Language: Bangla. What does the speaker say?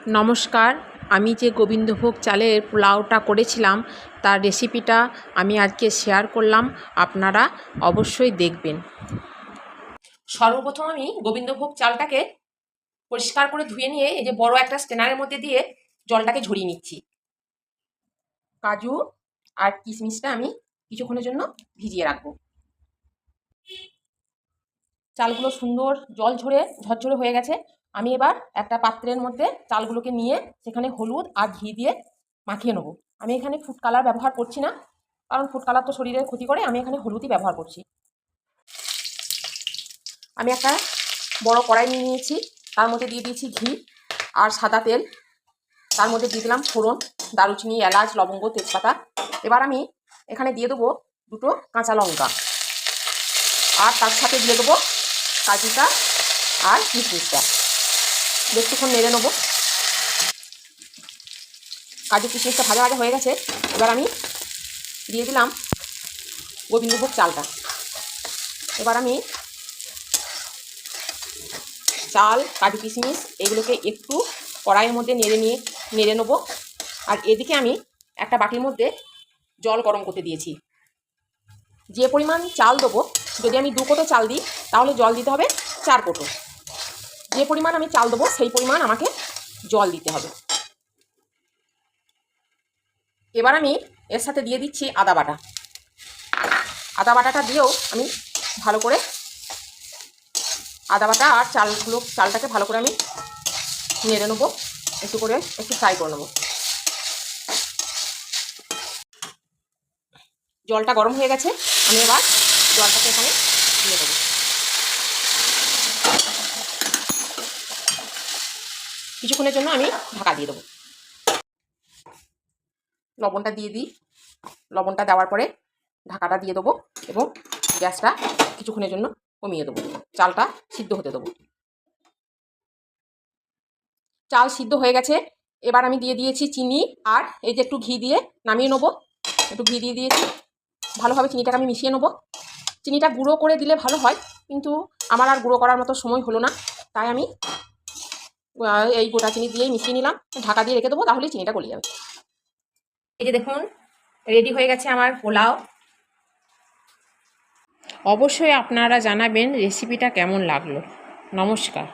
নমস্কার, আমি যে গোবিন্দভোগ চালের পোলাওটা করেছিলাম তার রেসিপিটা আমি আজকে শেয়ার করলাম, আপনারা অবশ্যই দেখবেন। সর্বপ্রথম আমি গোবিন্দভোগ চালটাকে পরিষ্কার করে ধুয়ে নিয়ে এই যে বড় একটা স্ট্রেনারের মধ্যে দিয়ে জলটাকে ঝরিয়ে নিচ্ছি। কাজু আর কিশমিশটা আমি কিছুক্ষণের জন্য ভিজিয়ে রাখবো। চালগুলো সুন্দর জল ঝরে ঝরঝরে হয়ে গেছে। আমি এবার একটা পাত্রের মধ্যে চালগুলোকে নিয়ে সেখানে হলুদ আর ঘি দিয়ে মাখিয়ে নেবো। আমি এখানে ফুড কালার ব্যবহার করছি না, কারণ ফুড কালার তো শরীরের ক্ষতি করে। আমি এখানে হলুদই ব্যবহার করছি। আমি একটা বড় কড়াই নিয়ে নিয়েছি, তার মধ্যে দিয়ে দিয়েছি ঘি আর সাদা তেল। তার মধ্যে দিয়ে দিলাম ফোড়ন, দারুচিনি, এলাচ, লবঙ্গ, তেজপাতা। এবার আমি এখানে দিয়ে দেবো দুটো কাঁচা লঙ্কা, আর তার সাথে দিয়ে দেবো কাজুটা আর কিশমিশটা। একটুক্ষণ নেড়ে নেবো। কাজু কিশমিশটা ভাজা ভাজা হয়ে গেছে। এবার আমি দিয়ে দিলাম গোবিন্দভোগ চালটা। এবার আমি চাল, কাজু কিশমিশ এগুলোকে একটু কড়াইয়ের মধ্যে নেড়ে নেবো। আর এদিকে আমি একটা বাটির মধ্যে জল গরম করতে দিয়েছি। যে পরিমাণ চাল দেবো, যদি আমি 2 কোটো চাল দিই তাহলে জল দিতে হবে 4 কোটো। যে পরিমাণ আমি চাল দেবো সেই পরিমাণ আমাকে জল দিতে হবে। এবার আমি এর সাথে দিয়ে দিচ্ছি আদা বাটা। আদা বাটাটা দিয়েও আমি ভালো করে আদা বাটা আর চালটাকে ভালো করে আমি নেড়ে নেবো, একটু ফ্রাই করে নেবো। জলটা গরম হয়ে গেছে, আমি এবার জলটাকে এখানে দিয়ে দেবো। কিছুক্ষণের জন্য আমি ঢাকা দিয়ে দেবো। লবণটা দিয়ে দিই। লবণটা দেওয়ার পরে ঢাকাটা দিয়ে দেবো এবং গ্যাসটা কিছুক্ষণের জন্য কমিয়ে দেবো। চালটা সিদ্ধ হতে দেবো। চাল সিদ্ধ হয়ে গেছে। এবার আমি দিয়ে দিয়েছি চিনি, আর এই যে একটু ঘি দিয়ে নামিয়ে নেবো। একটু ঘি দিয়ে দিয়েছি। ভালোভাবে চিনিটাকে আমি মিশিয়ে নেবো। চিনিটা গুঁড়ো করে দিলে ভালো হয়, কিন্তু আমার আর গুঁড়ো করার মতো সময় হলো না, তাই আমি এই গোটা চিনি দিয়েই মিশিয়ে নিলাম। ঢাকা দিয়ে রেখে দেবো, তাহলেই চিনিটা গলে যাবে। এই যে দেখুন, রেডি হয়ে গেছে আমার পোলাও। অবশ্যই আপনারা জানাবেন রেসিপিটা কেমন লাগলো। নমস্কার।